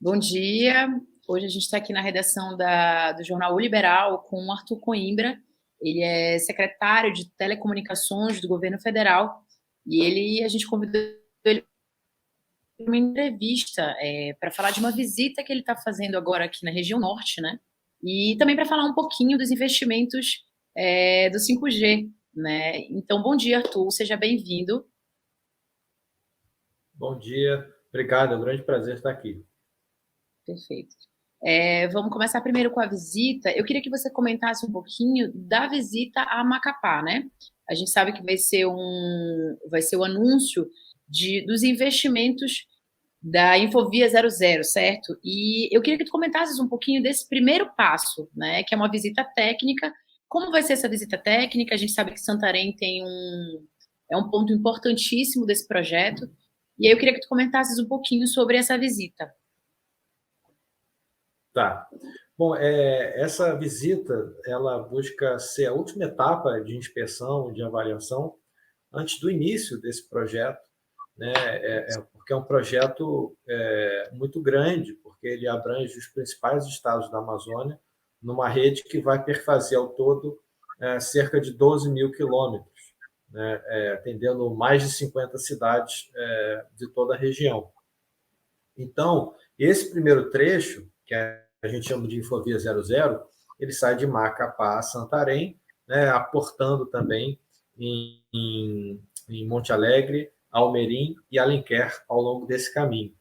Bom dia. Hoje a gente está aqui na redação do jornal O Liberal com o Arthur Coimbra. Ele é secretário de Telecomunicações do governo federal e a gente convidou ele para uma entrevista para falar de uma visita que ele está fazendo agora aqui na região norte, né? E também para falar um pouquinho dos investimentos do 5G, né? Então, bom dia, Arthur. Seja bem-vindo. Bom dia, obrigado, é um grande prazer estar aqui. Perfeito. Vamos começar primeiro com a visita. Eu queria que você comentasse um pouquinho da visita a Macapá, né? A gente sabe que vai ser o anúncio dos investimentos da Infovia 00, certo? E eu queria que tu comentasses um pouquinho desse primeiro passo, né? Que é uma visita técnica. Como vai ser essa visita técnica? A gente sabe que Santarém é um ponto importantíssimo desse projeto. E aí eu queria que tu comentasses um pouquinho sobre essa visita. Tá. Bom, essa visita, ela busca ser a última etapa de inspeção, de avaliação, antes do início desse projeto, né? Porque é um projeto muito grande, porque ele abrange os principais estados da Amazônia, numa rede que vai perfazer ao todo cerca de 12 mil quilômetros, né? Atendendo mais de 50 cidades de toda a região. Então, esse primeiro trecho, que a gente chama de Infovia 00, ele sai de Macapá a Santarém, né, aportando também em Monte Alegre, Almerim e Alenquer ao longo desse caminho.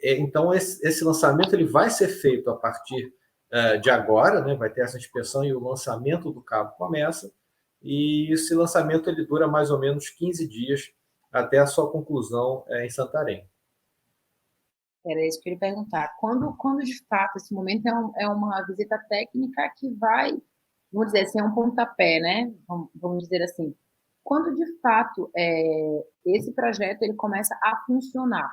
Então, esse lançamento ele vai ser feito a partir de agora, né, vai ter essa inspeção e o lançamento do cabo começa, e esse lançamento ele dura mais ou menos 15 dias até a sua conclusão em Santarém. Era isso que eu ia perguntar. Quando de fato esse momento é uma visita técnica que vai, vamos dizer assim, é um pontapé, né? Vamos dizer assim. Quando de fato esse projeto ele começa a funcionar?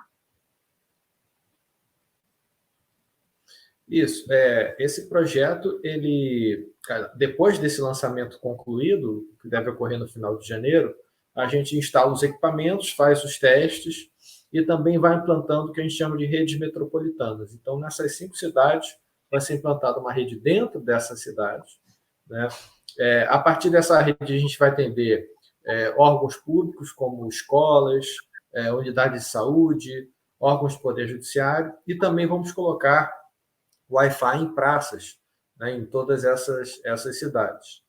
Isso, esse projeto, ele, cara, depois desse lançamento concluído, que deve ocorrer no final de janeiro, a gente instala os equipamentos, faz os testes e também vai implantando o que a gente chama de redes metropolitanas. Então, nessas 5 cidades, vai ser implantada uma rede dentro dessas cidades, né? A partir dessa rede, a gente vai atender órgãos públicos, como escolas, unidades de saúde, órgãos do Poder Judiciário, e também vamos colocar Wi-Fi em praças, né, em todas essas cidades.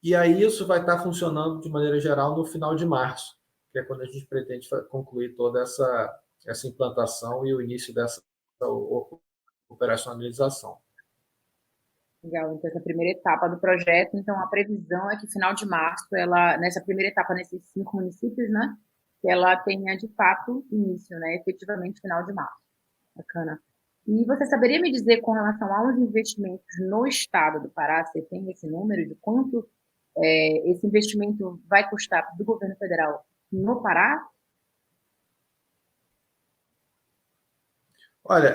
E aí isso vai estar funcionando de maneira geral no final de março, que é quando a gente pretende concluir toda essa implantação e o início dessa operacionalização. Legal, então essa primeira etapa do projeto, então a previsão é que final de março, nessa primeira etapa, nesses 5 municípios, né? Que ela tenha de fato início, né? Efetivamente final de março. Bacana. E você saberia me dizer com relação aos investimentos no estado do Pará, você tem esse número de quanto esse investimento vai custar do governo federal no Pará? Olha,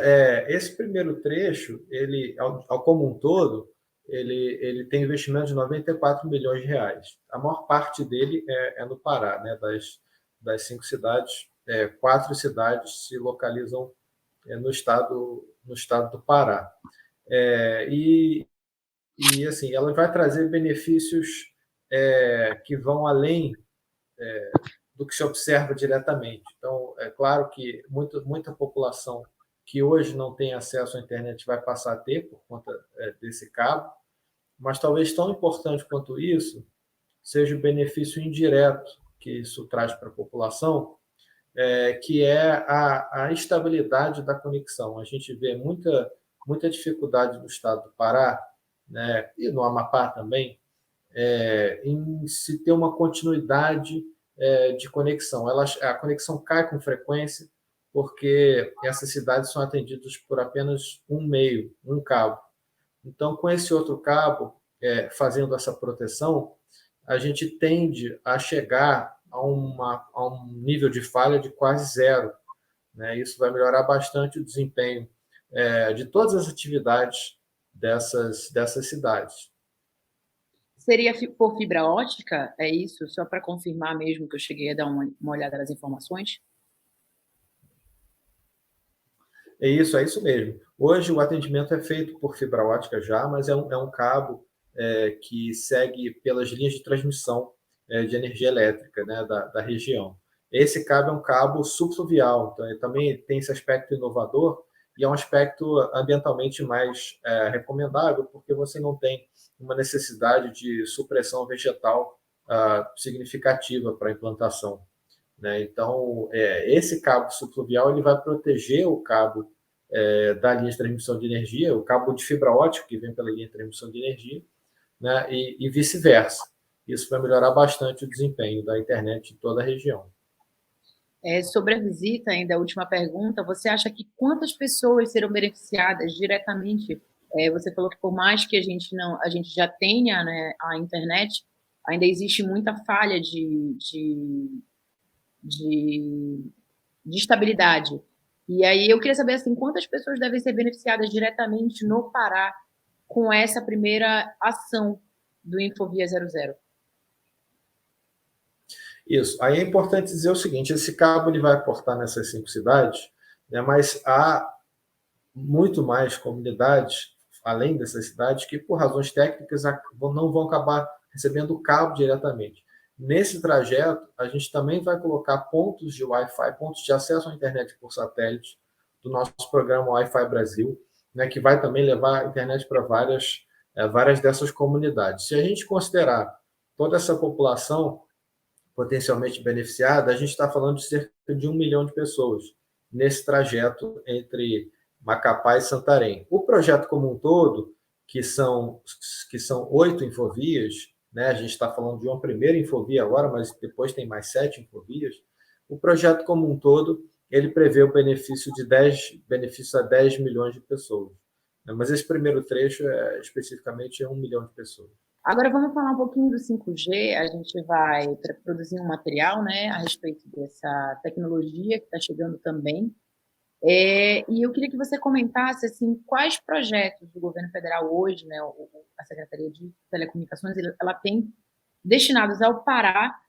esse primeiro trecho, ele, como um todo, ele tem investimento de 94 milhões de reais. A maior parte dele é no Pará, né? Das 5 cidades, 4 cidades se localizam no estado do Pará. É, e, assim, ela vai trazer benefícios que vão além do que se observa diretamente. Então, é claro que muita população que hoje não tem acesso à internet vai passar a ter por conta desse cabo, mas talvez tão importante quanto isso seja o benefício indireto que isso traz para a população, que é a estabilidade da conexão. A gente vê muita dificuldade no estado do Pará, né, e no Amapá também, em se ter uma continuidade de conexão. A conexão cai com frequência porque essas cidades são atendidas por apenas um meio, um cabo. Então, com esse outro cabo, fazendo essa proteção, a gente tende a chegar a um nível de falha de quase zero, né? Isso vai melhorar bastante o desempenho de todas as atividades dessas cidades. Seria por fibra ótica? É isso? Só para confirmar mesmo que eu cheguei a dar uma olhada nas informações? É isso mesmo. Hoje o atendimento é feito por fibra ótica já, mas é um cabo que segue pelas linhas de transmissão de energia elétrica, né, da região. Esse cabo é um cabo subfluvial, então ele também tem esse aspecto inovador e é um aspecto ambientalmente mais recomendável, porque você não tem uma necessidade de supressão vegetal significativa para a implantação, né? Então, esse cabo subfluvial ele vai proteger o cabo da linha de transmissão de energia, o cabo de fibra ótica que vem pela linha de transmissão de energia, né? E vice-versa. Isso vai melhorar bastante o desempenho da internet em toda a região. Sobre a visita, ainda a última pergunta, você acha que quantas pessoas serão beneficiadas diretamente? Você falou que por mais que a gente já tenha, né, a internet, ainda existe muita falha de, de estabilidade. E aí eu queria saber assim, quantas pessoas devem ser beneficiadas diretamente no Pará com essa primeira ação do Infovia 00? Isso. Aí é importante dizer o seguinte: esse cabo ele vai aportar nessas 5 cidades, né, mas há muito mais comunidades, além dessas cidades, que por razões técnicas não vão acabar recebendo o cabo diretamente. Nesse trajeto, a gente também vai colocar pontos de Wi-Fi, pontos de acesso à internet por satélite, do nosso programa Wi-Fi Brasil, né, que vai também levar a internet para várias dessas comunidades. Se a gente considerar toda essa população potencialmente beneficiada, a gente está falando de cerca de 1 milhão de pessoas nesse trajeto entre Macapá e Santarém. O projeto como um todo, que são 8 infovias, né? A gente está falando de uma primeira infovia agora, mas depois tem mais 7 infovias. O projeto como um todo, ele prevê o benefício a 10 milhões de pessoas, né? Mas esse primeiro trecho, especificamente, é 1 milhão de pessoas. Agora vamos falar um pouquinho do 5G. A gente vai produzir um material, né, a respeito dessa tecnologia que está chegando também. E eu queria que você comentasse assim, quais projetos do governo federal hoje, né, a Secretaria de Telecomunicações, ela tem destinados ao Pará,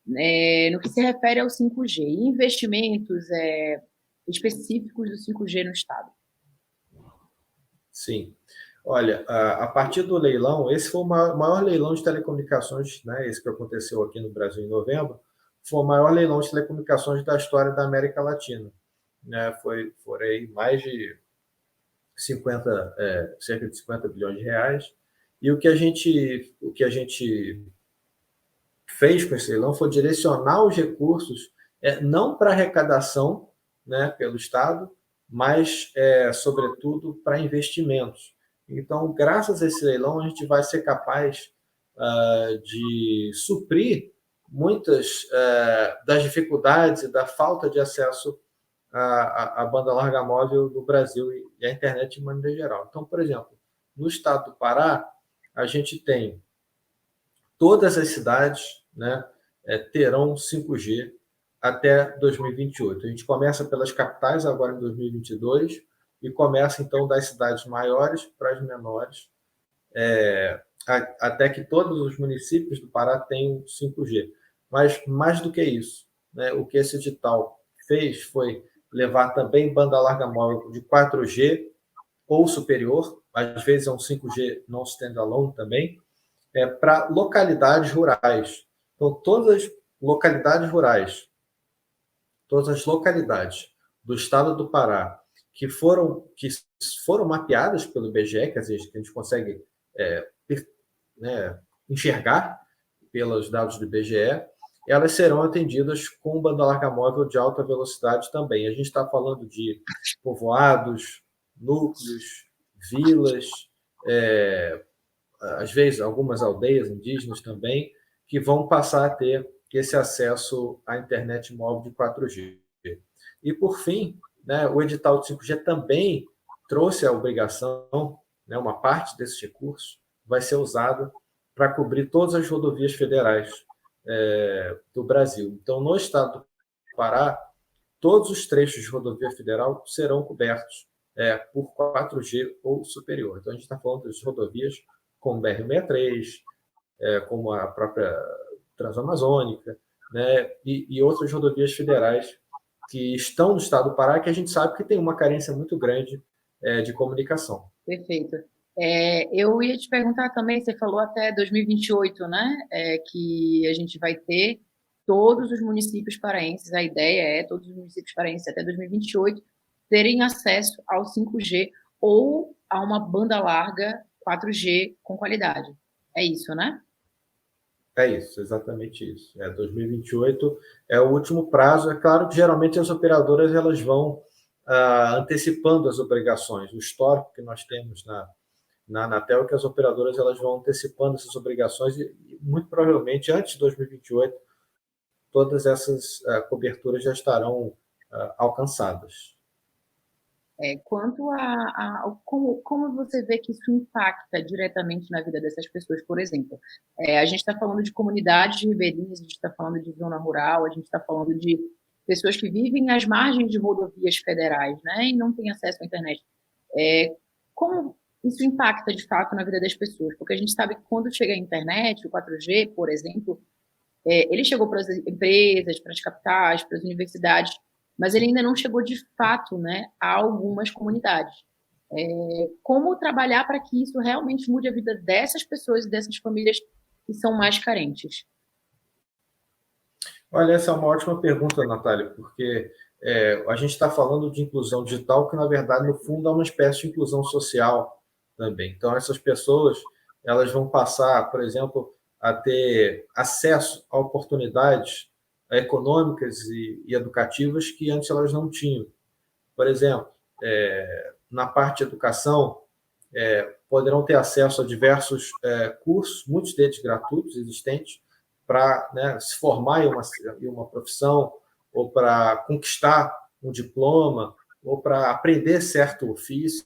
no que se refere ao 5G, e investimentos específicos do 5G no estado. Sim. Olha, a partir do leilão, esse foi o maior leilão de telecomunicações, né? Esse que aconteceu aqui no Brasil em novembro, foi o maior leilão de telecomunicações da história da América Latina, né? Foram aí mais de 50, cerca de 50 bilhões de reais. E o que a gente fez com esse leilão foi direcionar os recursos não para arrecadação, né, pelo Estado, mas, sobretudo, para investimentos. Então, graças a esse leilão, a gente vai ser capaz de suprir muitas das dificuldades e da falta de acesso à banda larga móvel no Brasil e à internet de maneira geral. Então, por exemplo, no estado do Pará, a gente tem todas as cidades, né, terão 5G até 2028. A gente começa pelas capitais agora em 2022 e começa então das cidades maiores para as menores, até que todos os municípios do Pará tenham 5G. Mas mais do que isso, né, o que esse edital fez foi levar também banda larga móvel de 4G ou superior, às vezes é um 5G não standalone também, para localidades rurais. Então, todas as localidades do estado do Pará que foram mapeadas pelo IBGE, que a gente consegue né, enxergar pelos dados do IBGE, elas serão atendidas com banda larga móvel de alta velocidade também. A gente está falando de povoados, núcleos, vilas, às vezes algumas aldeias indígenas também, que vão passar a ter esse acesso à internet móvel de 4G. E, por fim, né, o edital de 5G também trouxe a obrigação, né, uma parte desses recursos vai ser usada para cobrir todas as rodovias federais do Brasil. Então, no estado do Pará, todos os trechos de rodovia federal serão cobertos por 4G ou superior. Então, a gente está falando das rodovias como BR-63, como a própria Transamazônica, né, e outras rodovias federais que estão no estado do Pará, que a gente sabe que tem uma carência muito grande de comunicação. Perfeito. Eu ia te perguntar também, você falou até 2028, né? Que a gente vai ter todos os municípios paraenses, a ideia é todos os municípios paraenses até 2028 terem acesso ao 5G ou a uma banda larga 4G com qualidade. É isso, né? É isso, exatamente isso. 2028 é o último prazo. É claro que geralmente as operadoras elas vão antecipando as obrigações. O histórico que nós temos na Anatel é que as operadoras elas vão antecipando essas obrigações e muito provavelmente antes de 2028 todas essas coberturas já estarão alcançadas. Quanto como você vê que isso impacta diretamente na vida dessas pessoas, por exemplo, a gente está falando de comunidades ribeirinhas, a gente está falando de zona rural, a gente está falando de pessoas que vivem às margens de rodovias federais, né, e não têm acesso à internet. Como isso impacta de fato na vida das pessoas? Porque a gente sabe que quando chega a internet, o 4G, por exemplo, ele chegou para as empresas, para as capitais, para as universidades, mas ele ainda não chegou de fato, né, a algumas comunidades. Como trabalhar para que isso realmente mude a vida dessas pessoas e dessas famílias que são mais carentes? Olha, essa é uma ótima pergunta, Natália, porque a gente está falando de inclusão digital que, na verdade, no fundo, é uma espécie de inclusão social também. Então, essas pessoas elas vão passar, por exemplo, a ter acesso a oportunidades econômicas e educativas que antes elas não tinham. Por exemplo, na parte de educação, poderão ter acesso a diversos cursos, muitos deles gratuitos, existentes, para, né, se formar em uma profissão, ou para conquistar um diploma, ou para aprender certo ofício.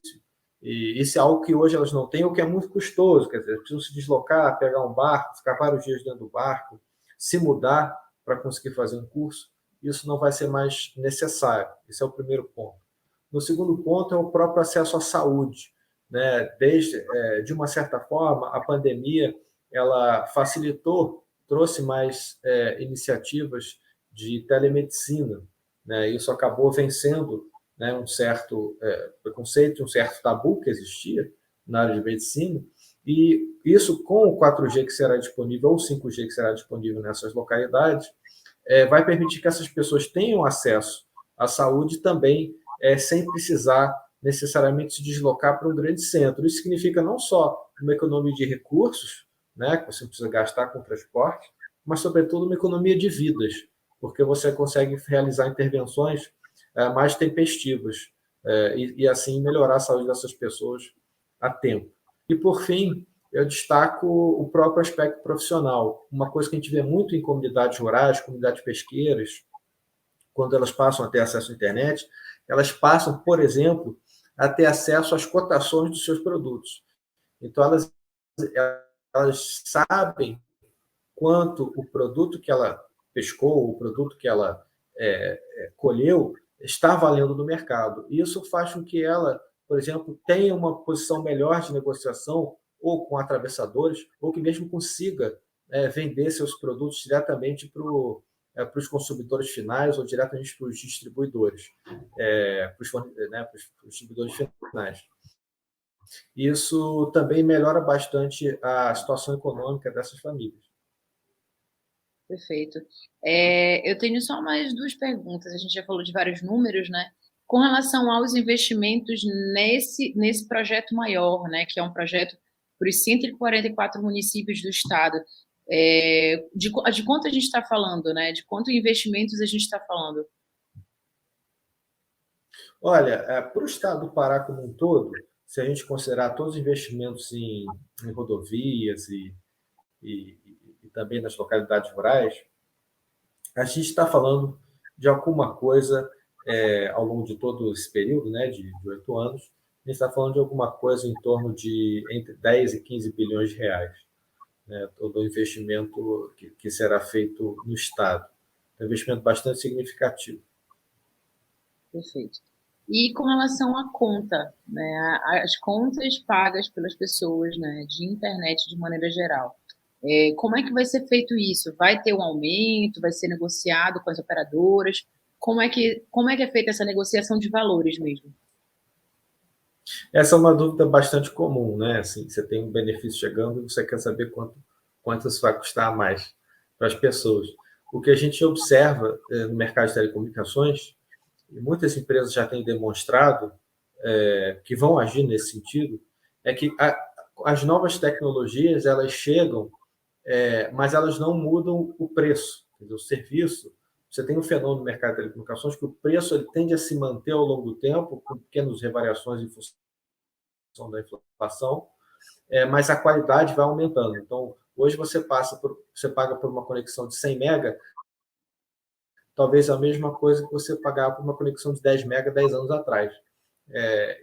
E isso é algo que hoje elas não têm, o que é muito custoso. Quer dizer, precisam se deslocar, pegar um barco, ficar vários dias dentro do barco, se mudar para conseguir fazer um curso. Isso não vai ser mais necessário. Esse é o primeiro ponto. No segundo ponto é o próprio acesso à saúde, né? De uma certa forma, a pandemia ela facilitou, trouxe mais iniciativas de telemedicina, né? Isso acabou vencendo, né, um certo preconceito, um certo tabu que existia na área de medicina, e isso com o 4G que será disponível, ou o 5G que será disponível nessas localidades, vai permitir que essas pessoas tenham acesso à saúde também, sem precisar necessariamente se deslocar para um grande centro. Isso significa não só uma economia de recursos, né, que você não precisa gastar com transporte, mas, sobretudo, uma economia de vidas, porque você consegue realizar intervenções mais tempestivas e, assim, melhorar a saúde dessas pessoas a tempo. E, por fim, eu destaco o próprio aspecto profissional. Uma coisa que a gente vê muito em comunidades rurais, comunidades pesqueiras, quando elas passam a ter acesso à internet, elas passam, por exemplo, a ter acesso às cotações dos seus produtos. Então, elas sabem quanto o produto que ela pescou, o produto que ela colheu, está valendo no mercado. Isso faz com que ela, por exemplo, tenha uma posição melhor de negociação ou com atravessadores, ou que mesmo consiga vender seus produtos diretamente para os consumidores finais ou diretamente para os distribuidores, para os distribuidores finais. Isso também melhora bastante a situação econômica dessas famílias. Perfeito. Eu tenho só mais duas perguntas. A gente já falou de vários números, né? Com relação aos investimentos nesse projeto maior, né? Que é um projeto para os 144 municípios do estado. De quanto a gente está falando, né? De quanto investimentos a gente está falando? Olha, para o estado do Pará como um todo, se a gente considerar todos os investimentos em rodovias e, e também nas localidades rurais, a gente está falando de alguma coisa ao longo de todo esse período, né, de 8 anos, a gente está falando de alguma coisa em torno de entre 10 e 15 bilhões de reais, né, todo o investimento que será feito no Estado. É um investimento bastante significativo. Perfeito. E com relação à conta, né, as contas pagas pelas pessoas, né, de internet de maneira geral, como é que vai ser feito isso? Vai ter um aumento? Vai ser negociado com as operadoras? como é que é feita essa negociação de valores mesmo? Essa é uma dúvida bastante comum, né? Assim, você tem um benefício chegando e você quer saber quanto isso vai custar a mais para as pessoas. O que a gente observa no mercado de telecomunicações, e muitas empresas já têm demonstrado que vão agir nesse sentido, é que as novas tecnologias elas chegam, mas elas não mudam o preço. O serviço, você tem um fenômeno no mercado de telecomunicações que o preço ele tende a se manter ao longo do tempo, com pequenas variações em função da inflação, mas a qualidade vai aumentando. Então, hoje você paga por uma conexão de 100 mega, talvez a mesma coisa que você pagava por uma conexão de 10 mega 10 anos atrás.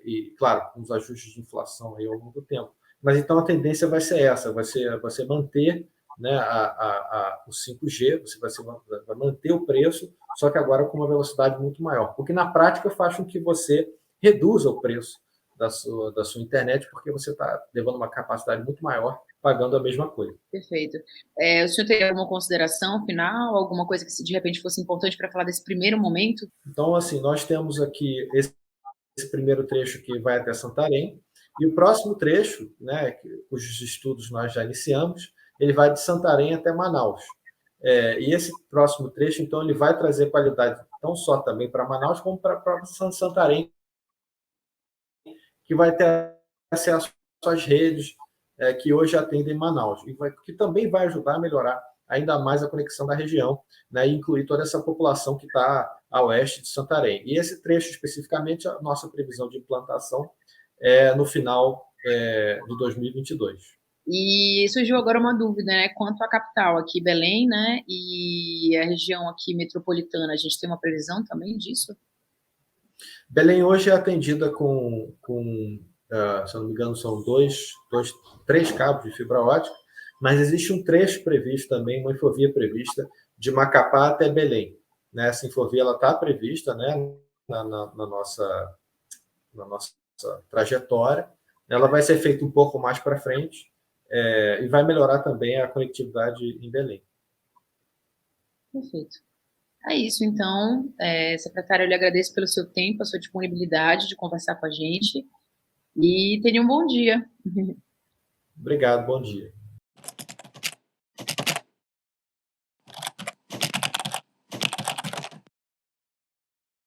E, claro, com os ajustes de inflação aí ao longo do tempo. Mas então a tendência vai ser essa, vai ser manter, né, o 5G, vai manter o preço, só que agora com uma velocidade muito maior. O que na prática faz com que você reduza o preço da sua internet, porque você está levando uma capacidade muito maior, pagando a mesma coisa. Perfeito. O senhor tem alguma consideração final, alguma coisa que de repente fosse importante para falar desse primeiro momento? Então, assim, nós temos aqui esse primeiro trecho que vai até Santarém, e o próximo trecho, né, cujos estudos nós já iniciamos, ele vai de Santarém até Manaus. E esse próximo trecho, então, ele vai trazer qualidade não só também para Manaus, como para Santarém, que vai ter acesso às redes que hoje atendem Manaus, que também vai ajudar a melhorar ainda mais a conexão da região, né, e incluir toda essa população que está a oeste de Santarém. E esse trecho, especificamente, a nossa previsão de implantação é no final de 2022. E surgiu agora uma dúvida, né? Quanto à capital aqui, Belém, né? E a região aqui metropolitana, a gente tem uma previsão também disso? Belém hoje é atendida se eu não me engano, são três cabos de fibra ótica, mas existe um trecho previsto também, uma infovia prevista de Macapá até Belém. Né? Essa infovia está prevista, né, na nossa trajetória. Ela vai ser feita um pouco mais para frente e vai melhorar também a conectividade em Belém. Perfeito. É isso, então, secretário, eu lhe agradeço pelo seu tempo, a sua disponibilidade de conversar com a gente e tenha um bom dia. Obrigado, bom dia.